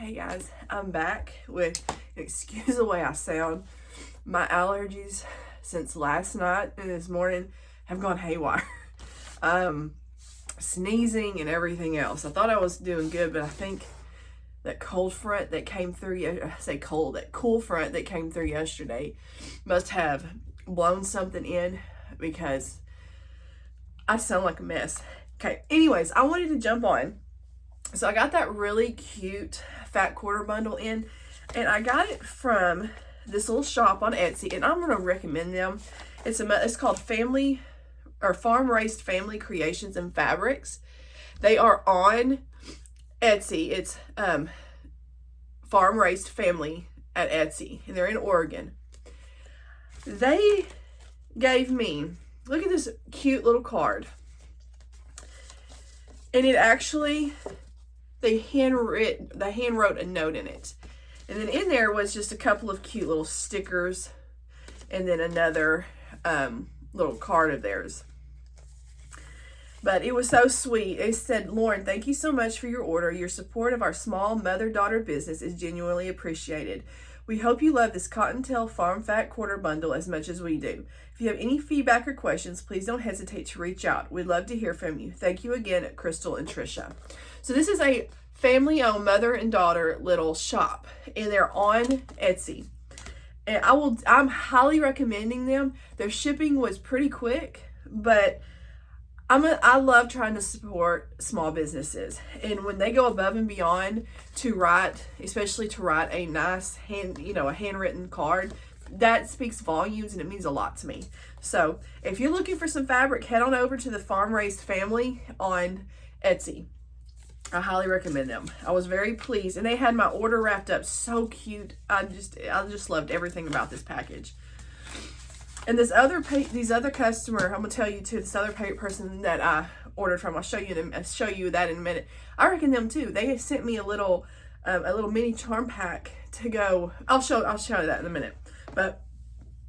Hey guys, I'm back with, excuse the way I sound. My allergies since last night and this morning have gone haywire. Sneezing and everything else. I thought I was doing good, but I think that cold front that came through, that cool front that came through yesterday must have blown something in because I sound like a mess. Okay, anyways, I wanted to jump on. So I got that really cute fat quarter bundle in, and I got it from this little shop on Etsy, and I'm going to recommend them. It's called Farm Raised Family Creations and Fabrics. They are on Etsy. It's Farm Raised Family at Etsy, and they're in Oregon. They gave me, look at this cute little card, and it actually, they hand wrote a note in it. And then in there was just a couple of cute little stickers and then another little card of theirs. But it was so sweet. It said, "Lauren, thank you so much for your order. Your support of our small mother-daughter business is genuinely appreciated. We hope you love this Cottontail Farm Fat Quarter Bundle as much as we do. If you have any feedback or questions, please don't hesitate to reach out. We'd love to hear from you. Thank you again, Crystal and Trisha." So this is a family-owned mother and daughter little shop, and they're on Etsy. And I'm highly recommending them. Their shipping was pretty quick, but I love trying to support small businesses, and when they go above and beyond to write, especially to write a nice a handwritten card, that speaks volumes, and it means a lot to me. So if you're looking for some fabric, head on over to the Farm Raised Family on Etsy. I highly recommend them. I was very pleased, and they had my order wrapped up so cute. I just loved everything about this package. And these other customer, I'm gonna tell you too, this other person that I ordered from, I'll show you that in a minute. I reckon them too. They sent me a little mini charm pack to go. I'll show you that in a minute. But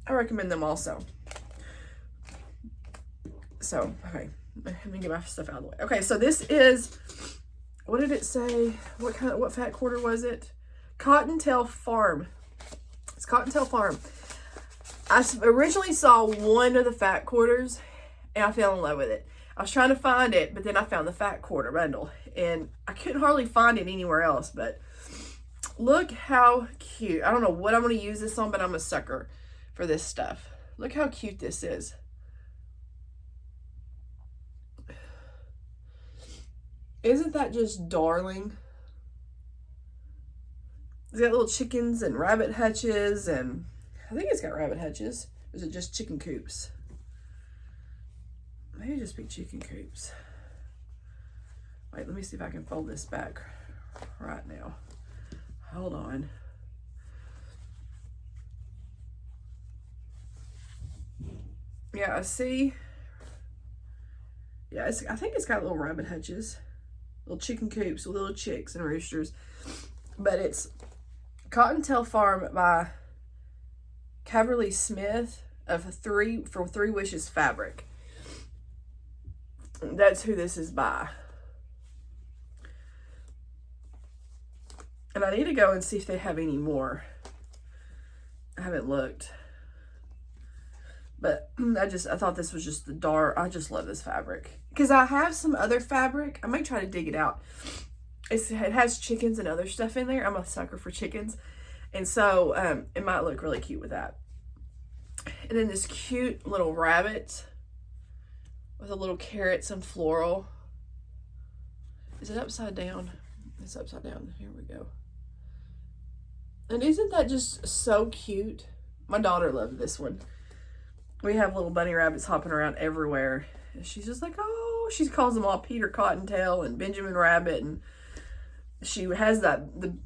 I recommend them also. So, okay, let me get my stuff out of the way. Okay, so this is, what did it say? What fat quarter was it? Cottontail Farm. It's Cottontail Farm. I originally saw one of the fat quarters, and I fell in love with it. I was trying to find it, but then I found the fat quarter bundle, and I couldn't hardly find it anywhere else, but look how cute. I don't know what I'm going to use this on, but I'm a sucker for this stuff. Look how cute this is. Isn't that just darling? It's got little chickens and rabbit hutches, and I think it's got rabbit hutches. Or is it just chicken coops? Maybe just be chicken coops. Wait, let me see if I can fold this back right now. Hold on. Yeah, I see. Yeah, I think it's got little rabbit hutches. Little chicken coops with little chicks and roosters. But it's Cottontail Farm by Caverly Smith of Three Wishes Fabric. That's who this is by. And I need to go and see if they have any more. I haven't looked. But I thought this was just the dark. I just love this fabric. Because I have some other fabric. I might try to dig it out. It has chickens and other stuff in there. I'm a sucker for chickens. And so it might look really cute with that. And then this cute little rabbit with a little carrot, some floral. Is it upside down? It's upside down. Here we go. And isn't that just so cute? My daughter loved this one. We have little bunny rabbits hopping around everywhere. And she's just like, oh, she calls them all Peter Cottontail and Benjamin Rabbit. And she has the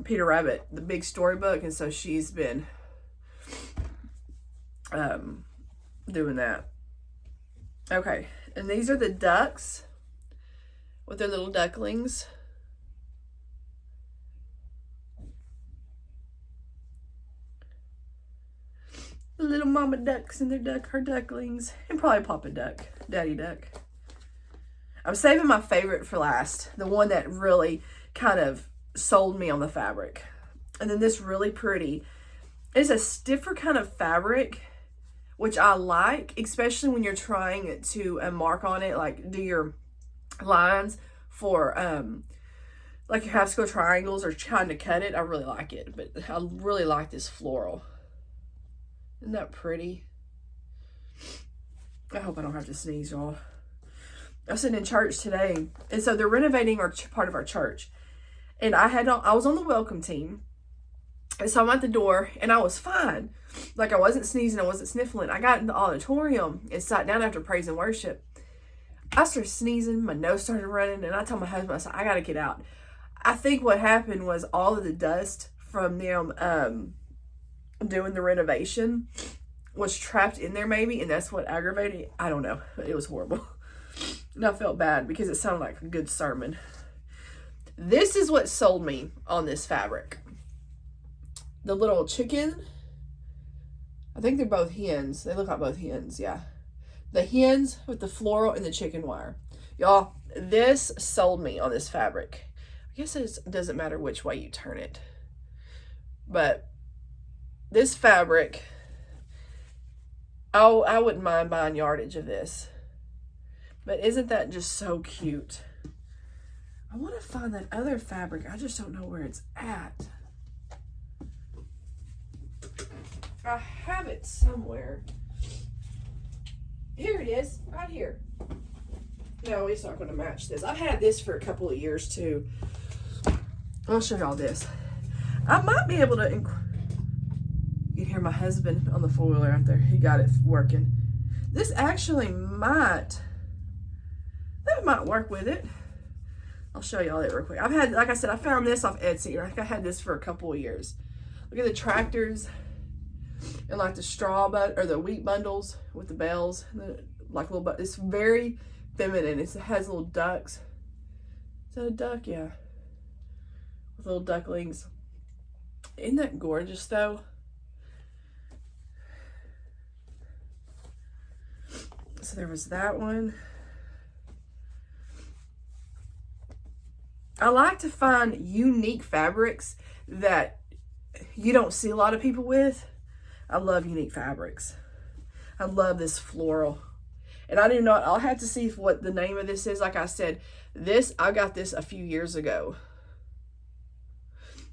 Peter Rabbit, the big storybook. And so she's been doing that. Okay, and these are the ducks with their little ducklings. The little mama ducks and her ducklings, and probably Papa Duck, Daddy Duck. I'm saving my favorite for last, the one that really kind of sold me on the fabric. And then this really pretty. It's a stiffer kind of fabric, which I like, especially when you're trying to mark on it, like do your lines for like your half square triangles or trying to cut it. I really like it, but I really like this floral. Isn't that pretty? I hope I don't have to sneeze, y'all. I was sitting in church today, and so they're renovating our part of our church, and I was on the welcome team, and so I'm at the door, and I was fine. Like, I wasn't sneezing, I wasn't sniffling. I got in the auditorium and sat down after praise and worship. I started sneezing, my nose started running, and I told my husband, I said, I gotta get out. I think what happened was all of the dust from them doing the renovation was trapped in there maybe, and that's what aggravated it. I don't know. It was horrible. And I felt bad because it sounded like a good sermon. This is what sold me on this fabric. The little chicken, I think they're both hens. They look like both hens, yeah. The hens with the floral and the chicken wire. Y'all, this sold me on this fabric. I guess it doesn't matter which way you turn it. But this fabric, I wouldn't mind buying yardage of this. But isn't that just so cute? I want to find that other fabric. I just don't know where it's at. I have it somewhere. Here it is, right here. No, it's not going to match this. I've had this for a couple of years too. I'll show y'all this. I might be able to. You can hear my husband on the four-wheeler out there. He got it working. This actually might. That might work with it. I'll show y'all it real quick. I've had, like I said, I found this off Etsy. I think I had this for a couple of years. Look at the tractors and like the straw or the wheat bundles with the bells, like little. It's very feminine. It has little ducks. Is that a duck? Yeah, with little ducklings. Isn't that gorgeous though? So there was that one. I like to find unique fabrics that you don't see a lot of people with. I love unique fabrics. I love this floral. And I do not, I'll have to see what the name of this is. Like I said, I got this a few years ago.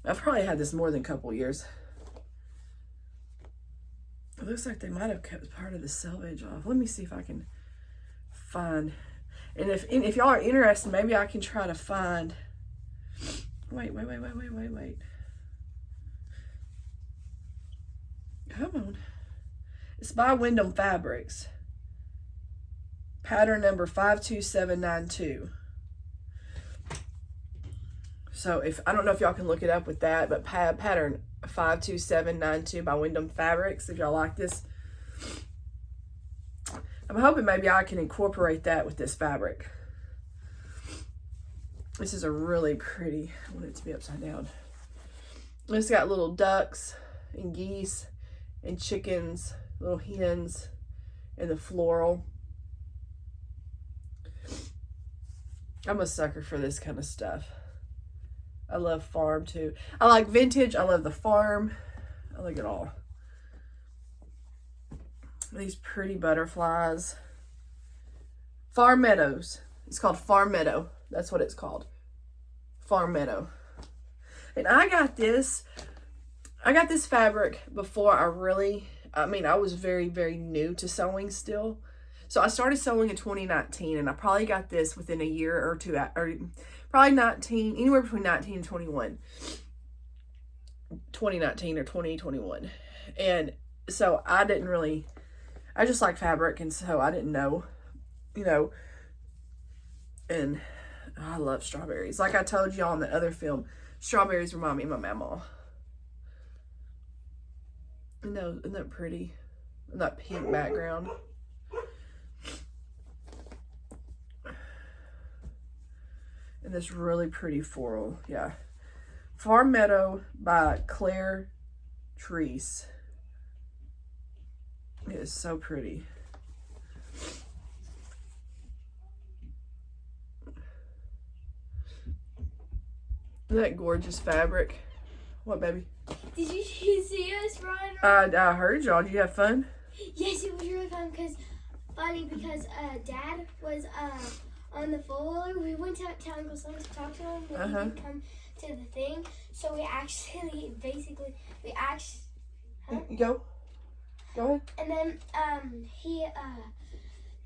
I've probably had this more than a couple years. It looks like they might have kept part of the selvage off. Let me see if I can find. And if y'all are interested, maybe I can try to find. Wait. Come on. It's by Wyndham Fabrics. Pattern number 52792. So I don't know if y'all can look it up with that, but pattern 52792 by Wyndham Fabrics, if y'all like this. I'm hoping maybe I can incorporate that with this fabric. This is a really pretty, I want it to be upside down. It's got little ducks and geese and chickens, little hens, and the floral. I'm a sucker for this kind of stuff. I love farm too. I like vintage. I love the farm. I like it all. These pretty butterflies. Farm Meadows. It's called Farm Meadow. That's what it's called. Farm Meadow. And I got this fabric before I was very, very new to sewing still. So I started sewing in 2019, and I probably got this within a year or two, or probably 19, anywhere between 19 and 21. 2019 or 2021. And so I just like fabric, and so I didn't know, and I love strawberries. Like I told y'all in the other film, strawberries remind me of my mama. Isn't that pretty? And that pink background. And this really pretty floral. Yeah. Farm Meadow by Claire Treese. It is so pretty. Isn't that gorgeous fabric? What, baby? Did you see us run? I heard y'all. Did you have fun? Yes, it was really fun because Dad was on the four-wheeler. We went to Uncle Sam's to talk to him, but he didn't come to the thing. So we actually, Huh? Go ahead. And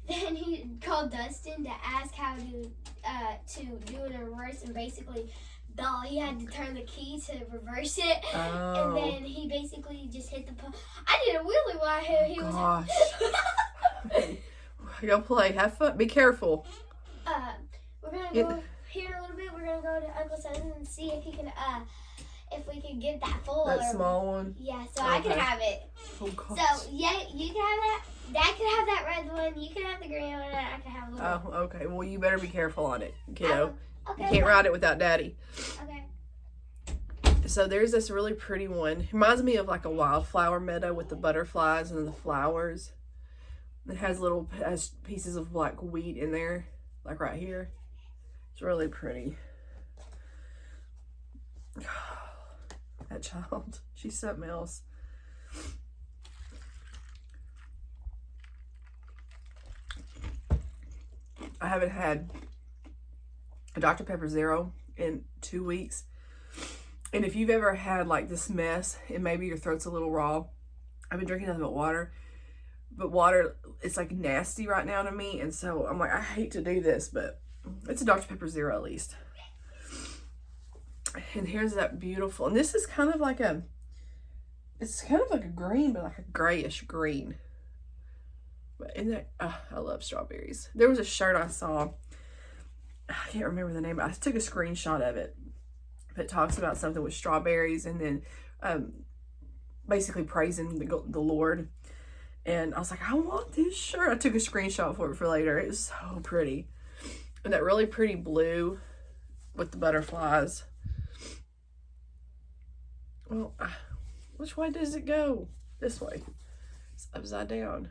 then he called Dustin to ask how to do it in reverse, and basically he had to turn the key to reverse it. Oh. And then he basically just hit the I did a wheelie while he was. Gosh. Go play. Have fun. Be careful. We're gonna go here in a little bit. We're gonna go to Uncle Sam's and see if he can if we can get that full. That small one? Yeah, so I can have it. Oh, gosh. So, yeah, you can have that. Dad can have that red one. You can have the green one, and I can have the blue one. Oh, okay. Well, you better be careful on it, kiddo. Okay. You can't ride it without Daddy. Okay. So there's this really pretty one. It reminds me of like a wildflower meadow with the butterflies and the flowers. It has pieces of like wheat in there, like right here. It's really pretty. That child, she's something else. I haven't had a Dr. Pepper Zero in 2 weeks. And if you've ever had like this mess and maybe your throat's a little raw, I've been drinking nothing but water. But water, it's like nasty right now to me. And so I'm like, I hate to do this, but it's a Dr. Pepper Zero at least. And here's that beautiful, and this is kind of like it's kind of like a green, but like a grayish green. But in that, I love strawberries. There was a shirt I saw, I can't remember the name, but I took a screenshot of it. It talks about something with strawberries and then basically praising the Lord. And I was like, I want this shirt. I took a screenshot for later. It was so pretty. And that really pretty blue with the butterflies. Well, which way does it go? This way. It's upside down.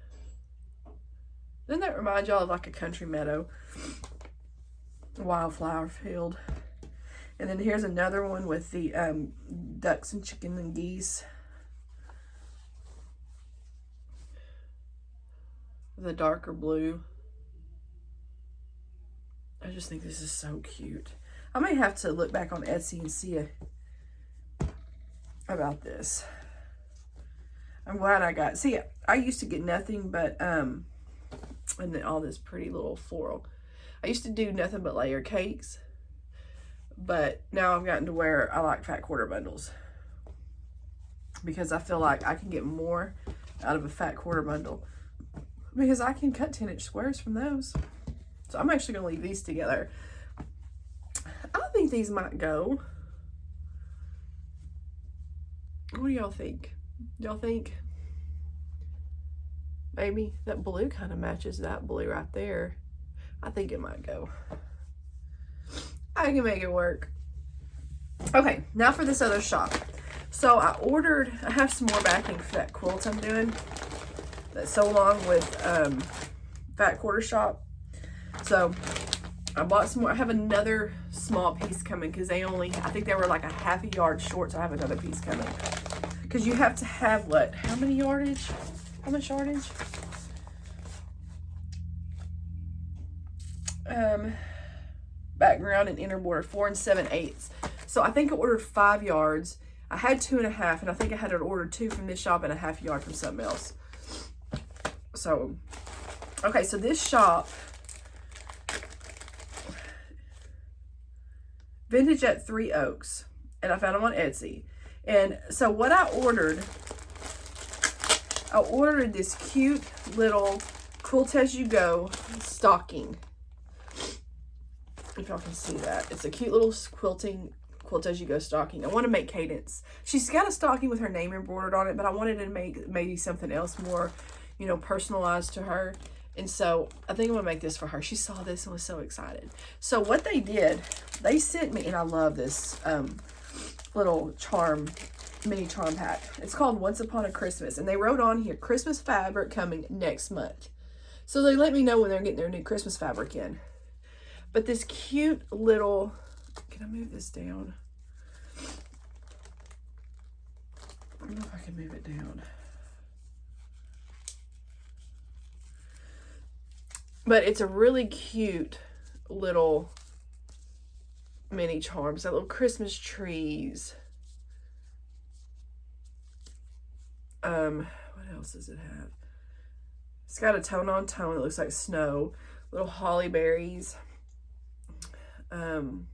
Doesn't that remind y'all of like a country meadow? Wildflower field. And then here's another one with the ducks and chicken and geese. The darker blue. I just think this is so cute. I may have to look back on Etsy and see about this. I'm glad I got, see, I used to get nothing but, and then all this pretty little floral. I used to do nothing but layer cakes, but now I've gotten to where I like fat quarter bundles because I feel like I can get more out of a fat quarter bundle because I can cut 10-inch squares from those. So I'm actually going to leave these together. I think these might go. What do y'all think? Y'all think maybe that blue kind of matches that blue right there? I think it might go. I can make it work. Okay, now for this other shop. So I have some more backing for that quilt I'm doing. That's so long with Fat Quarter Shop. So I bought some more. I have another small piece coming because I think they were like a half a yard short, so I have another piece coming. Because you have to have what? How many yardage? How much yardage? Background and inner border 4 7/8. So I think I ordered 5 yards. I had 2.5, and I think I had to order 2 from this shop and a half yard from something else. So, okay, so this shop, Vintage at 3 Oaks, and I found them on Etsy. And so what I ordered this cute little Quilt As You Go stocking. If y'all can see that. It's a cute little Quilt As You Go stocking. I want to make Cadence. She's got a stocking with her name embroidered on it, but I wanted to make maybe something else more, you know, personalized to her. And so I think I'm going to make this for her. She saw this and was so excited. So what they did, they sent me, and I love this little mini charm pack. It's called Once Upon a Christmas. And they wrote on here, Christmas fabric coming next month. So they let me know when they're getting their new Christmas fabric in. But this cute little, can I move this down? don't know if I can move it down. But it's a really cute little mini charms. That little Christmas trees. What else does it have? It's got a tone on tone that looks like snow. Little holly berries. Those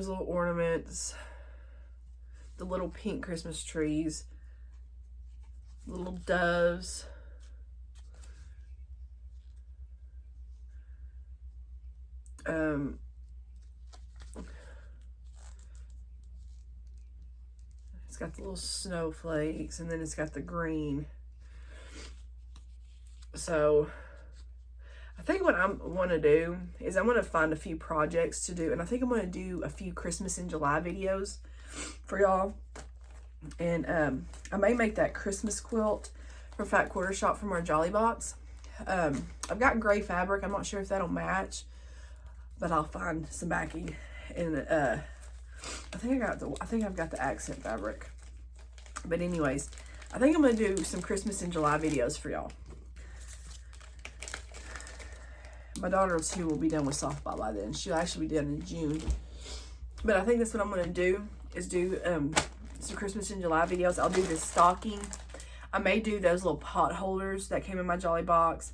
little ornaments. The little pink Christmas trees. Little doves. It's got the little snowflakes, and then it's got the green. So I think what I want to do is I'm going to find a few projects to do, and I think I'm going to do a few Christmas in July videos for y'all. And I may make that Christmas quilt from Fat Quarter Shop from our Jolly Box. I've got gray fabric. I'm not sure if that'll match, but I'll find some backing. And I think I've got the accent fabric. But anyways, I think I'm gonna do some Christmas in July videos for y'all. My daughter too will be done with softball by then. She'll actually be done in June. But I think that's what I'm gonna do, is do some Christmas in July videos. I'll do this stocking. I may do those little pot holders that came in my Jolly Box.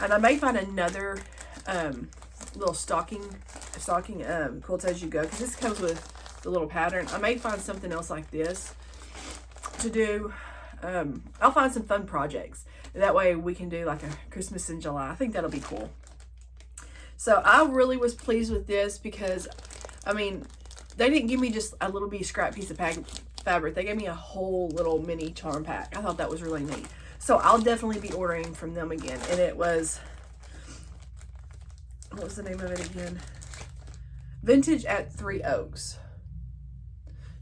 And I may find another little stocking quilt as you go, because this comes with the little pattern. I may find something else like this to do. I'll find some fun projects. That way we can do like a Christmas in July. I think that'll be cool. So I really was pleased with this because, I mean, they didn't give me just a little bitty scrap piece of fabric. They gave me a whole little mini charm pack. I thought that was really neat. So I'll definitely be ordering from them again. And it was, what was the name of it again? Vintage at Three Oaks.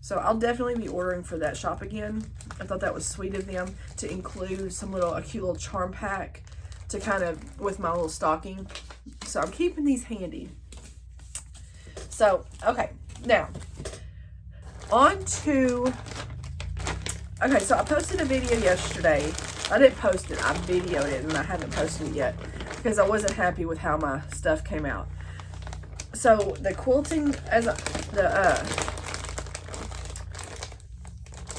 So I'll definitely be ordering for that shop again. I thought that was sweet of them to include a cute little charm pack to kind of, with my little stocking. So I'm keeping these handy. So, okay, now, on to, okay, so I posted a video yesterday. I didn't post it, I videoed it, and I haven't posted it yet because I wasn't happy with how my stuff came out. So the quilting,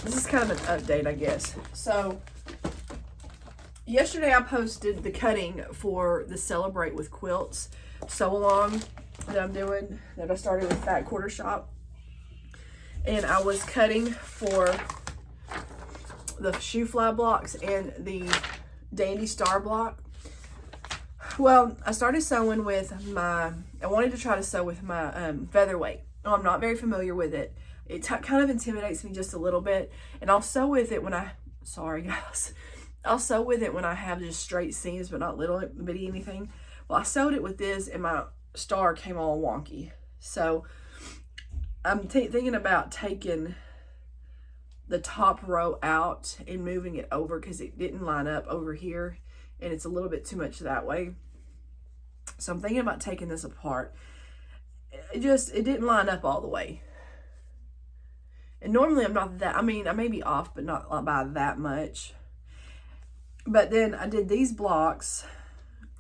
this is kind of an update, I guess. So yesterday I posted the cutting for the Celebrate with Quilts sew along that I'm doing, that I started with Fat Quarter Shop. And I was cutting for the shoe fly blocks and the Dandy Star block. Well, I started sewing with I wanted to try to sew with my featherweight. Oh, I'm not very familiar with it. It kind of intimidates me just a little bit. And I'll sew with it when sorry guys. I'll sew with it when I have just straight seams, but not little bitty anything. Well, I sewed it with this and my star came all wonky. So I'm thinking about taking the top row out and moving it over because it didn't line up over here and it's a little bit too much that way. So I'm thinking about taking this apart. It didn't line up all the way. And normally I'm not that, I mean, I may be off, but not by that much. But then I did these blocks.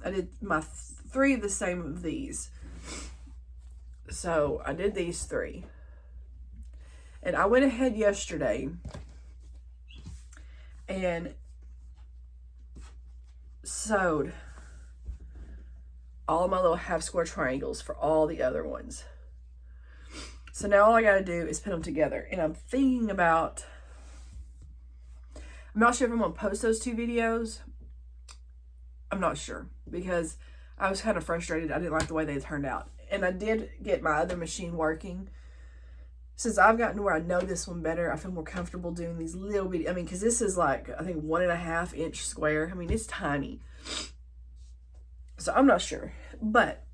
I did my 3 of the same of these. So I did these 3. And I went ahead yesterday and sewed all of my little half square triangles for all the other ones. So now all I got to do is put them together. And I'm thinking about, I'm not sure if I'm going to post those 2 videos. I'm not sure because I was kind of frustrated. I didn't like the way they turned out. And I did get my other machine working. Since I've gotten to where I know this one better, I feel more comfortable doing these little bitty, I mean, because this is like, I think 1.5 inch square. I mean, it's tiny. So I'm not sure. But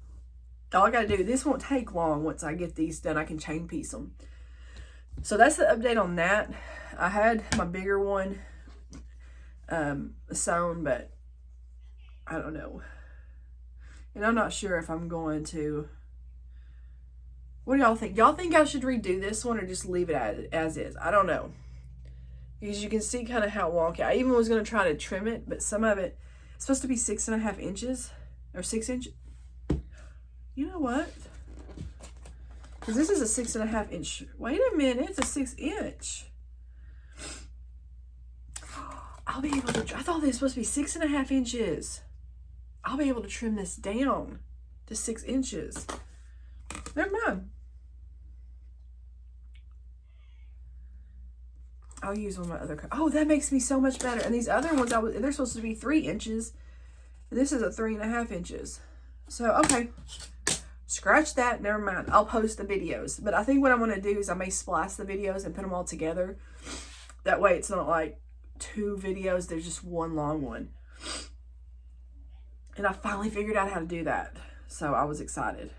all I got to do, this won't take long once I get these done. I can chain piece them. So that's the update on that. I had my bigger one sewn, but I don't know. And I'm not sure if I'm going to What do y'all think? Y'all think I should redo this one or just leave it as is? I don't know. Because you can see kind of how wonky. I even was going to try to trim it, but some of it, it's supposed to be 6.5 inches or 6 inches. You know what? Because this is a 6.5 inch. Wait a minute, it's a 6 inch. I'll be able to, I thought they were supposed to be 6.5 inches. I'll be able to trim this down to 6 inches. Never mind. I'll use one of my other, oh, that makes me so much better. And these other ones, they're supposed to be 3 inches. And this is a 3.5 inches. So, okay. Scratch that, never mind. I'll post the videos. But I think what I'm going to do is I may splice the videos and put them all together. That way it's not like 2 videos, there's just one long one. And I finally figured out how to do that. So I was excited.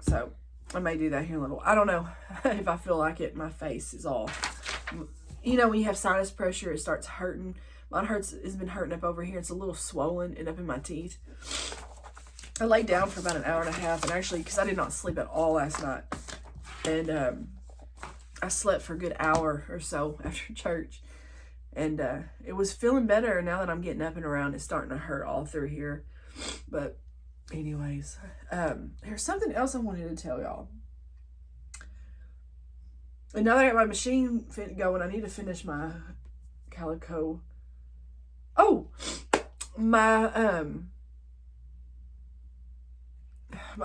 So I may do that here in a little. I don't know if I feel like it. My face is all, you know, when you have sinus pressure, it starts hurting. Mine has been hurting up over here. It's a little swollen and up in my teeth. I laid down for about an hour and a half, and actually, because I did not sleep at all last night, and I slept for a good hour or so after church, and it was feeling better. Now that I'm getting up and around, it's starting to hurt all through here. But anyways, there's something else I wanted to tell y'all. And now that I got my machine going, I need to finish my calico. Oh, my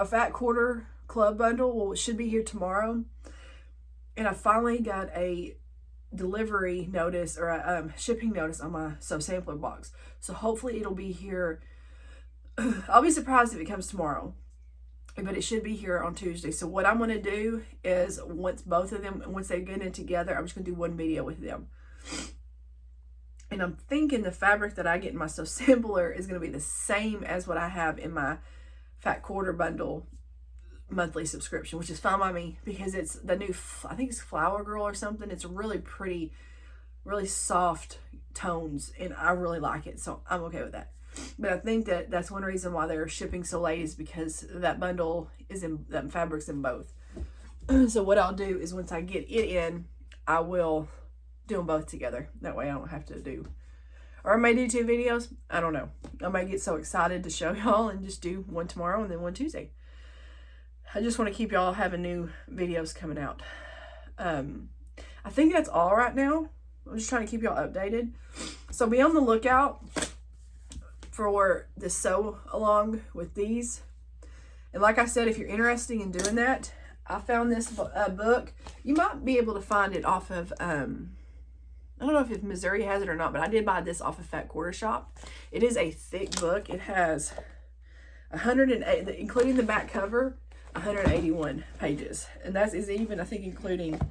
Fat Quarter Club bundle should be here tomorrow. And I finally got a delivery notice or a shipping notice on my sampler box. So hopefully it'll be here. I'll be surprised if it comes tomorrow, but it should be here on Tuesday. So what I'm going to do is once they get in together, I'm just going to do one video with them. And I'm thinking the fabric that I get in my sampler is going to be the same as what I have in my Fat Quarter bundle monthly subscription, which is fine by me because it's the new, I think it's Flower Girl or something. It's really pretty, really soft tones, and I really like it, so I'm okay with that. But I think that that's one reason why they're shipping so late is because that bundle is in, that fabric's in both. So what I'll do is once I get it in, I will do them both together. That way I don't have to do, or I may do 2 videos. I don't know. I might get so excited to show y'all and just do one tomorrow and then one Tuesday. I just want to keep y'all having new videos coming out. I think that's all right now. I'm just trying to keep y'all updated. So be on the lookout for the sew along with these. And like I said, if you're interested in doing that, I found this book. You might be able to find it off of, I don't know if Missouri has it or not, but I did buy this off of Fat Quarter Shop. It is a thick book. It has 108, including the back cover, 181 pages. And that is even, I think, including,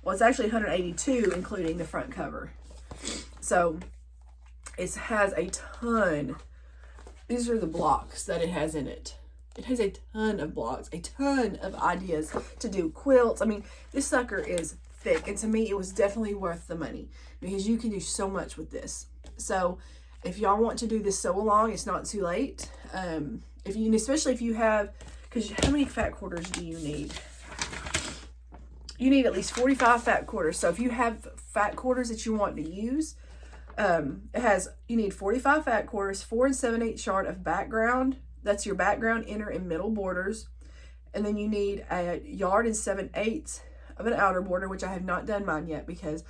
well, it's actually 182, including the front cover. So it has a ton. These are the blocks that it has in it. It has a ton of blocks, a ton of ideas to do quilts. I mean, this sucker is thick, and to me it was definitely worth the money because you can do so much with this. So if y'all want to do this sew along, it's not too late. If you, especially if you have, because how many fat quarters do you need? You need at least 45 fat quarters. So if you have fat quarters that you want to use, you need 45 fat quarters, 4 7/8 yard of background. That's your background, inner, and middle borders. And then you need a 1 7/8 of an outer border, which I have not done mine yet because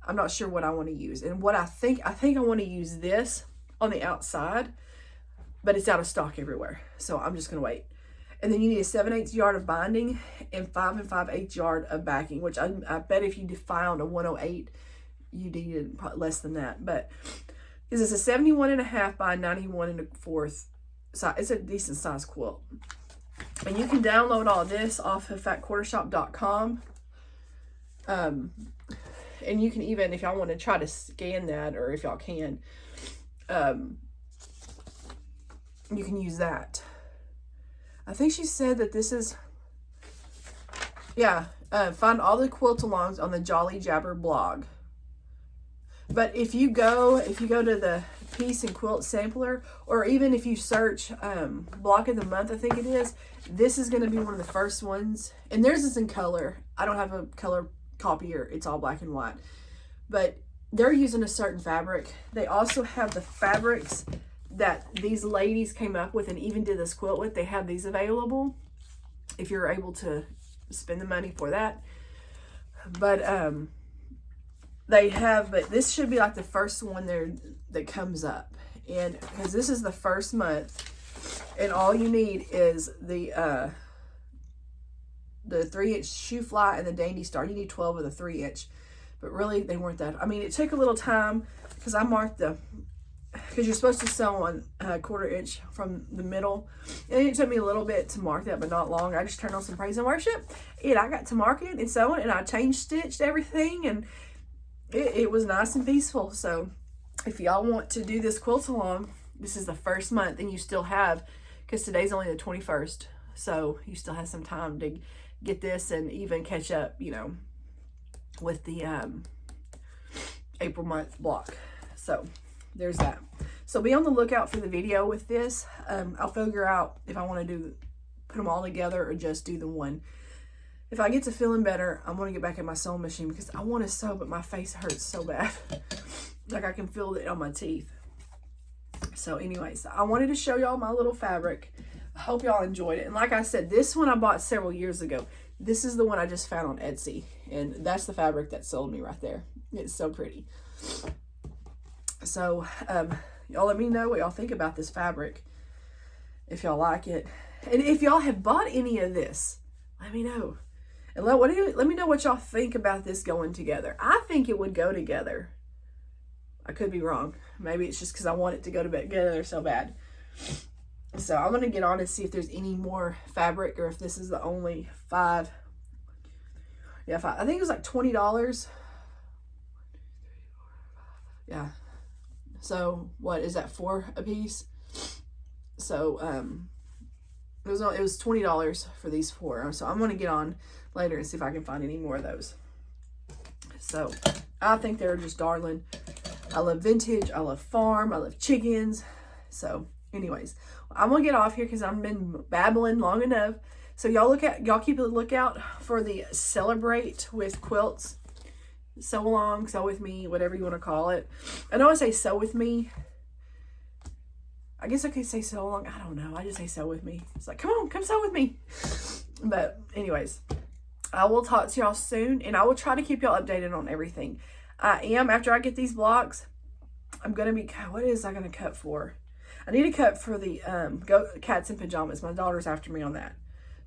I'm not sure what I want to use. And what I think I want to use this on the outside, but it's out of stock everywhere. So I'm just going to wait. And then you need a 7/8 yard of binding and 5 5/8 yard of backing, which I bet if you found a 108, you needed less than that. But this is a 71.5 by 91.25 size. It's a decent size quilt. And you can download all this off of fatquartershop.com. And you can even, if y'all want to try to scan that, or if y'all can, you can use that. I think she said that this is, yeah, find all the quilt-alongs on the Jolly Jabber blog. But if you go to the piece and quilt sampler, or even if you search block of the month, I think it is, this is going to be one of the first ones. And theirs is in color. I don't have a color copier. It's all black and white. But they're using a certain fabric. They also have the fabrics that these ladies came up with and even did this quilt with. They have these available if you're able to spend the money for that. But but this should be like the first one there that comes up. And because this is the first month, and all you need is the 3-inch shoe fly and the Dandy Star. You need 12 of the 3-inch. But really, they weren't that. I mean, it took a little time because I marked because you're supposed to sew on a 1/4 inch from the middle. And it took me a little bit to mark that, but not long. I just turned on some praise and worship, and I got to mark it and sew it, and I change stitched everything, and it was nice and peaceful. So if y'all want to do this quilt along, this is the first month, and you still have, because today's only the 21st, so you still have some time to get this and even catch up, you know, with the April month block. So there's that. So be on the lookout for the video with this. I'll figure out if I want to put them all together or just do the one. If I get to feeling better, I'm going to get back in my sewing machine because I want to sew, but my face hurts so bad. Like I can feel it on my teeth. So anyways, I wanted to show y'all my little fabric. I hope y'all enjoyed it. And like I said, this one I bought several years ago. This is the one I just found on Etsy. And that's the fabric that sold me right there. It's so pretty. So y'all let me know what y'all think about this fabric. If y'all like it. And if y'all have bought any of this, let me know. And let me know what y'all think about this going together. I think it would go together. I could be wrong. Maybe it's just because I want it to go together so bad. So I'm going to get on and see if there's any more fabric or if this is the only 5. Yeah, 5. I think it was like $20. Yeah. So what is that, 4 a piece? So it was $20 for these 4. So I'm going to get on later and see if I can find any more of those. So I think they're just darling. I love vintage. I love farm. I love chickens. So anyways, I'm going to get off here because I've been babbling long enough. So y'all keep a lookout for the Celebrate with Quilts. Sew along, sew with me, whatever you want to call it. I know I say sew with me. I guess I could say sew along. I don't know. I just say sew with me. It's like, come on, come sew with me. But anyways, I will talk to y'all soon, and I will try to keep y'all updated on everything. After I get these blocks, I'm going to be, what is I going to cut for? I need to cut for the cats in pajamas. My daughter's after me on that.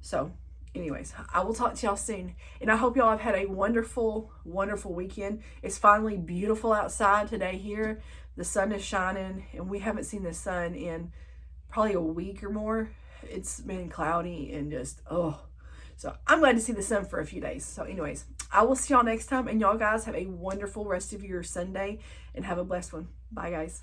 So anyways, I will talk to y'all soon. And I hope y'all have had a wonderful, wonderful weekend. It's finally beautiful outside today here. The sun is shining, and we haven't seen the sun in probably a week or more. It's been cloudy and just, oh. So I'm glad to see the sun for a few days. So anyways, I will see y'all next time. And y'all guys have a wonderful rest of your Sunday and have a blessed one. Bye, guys.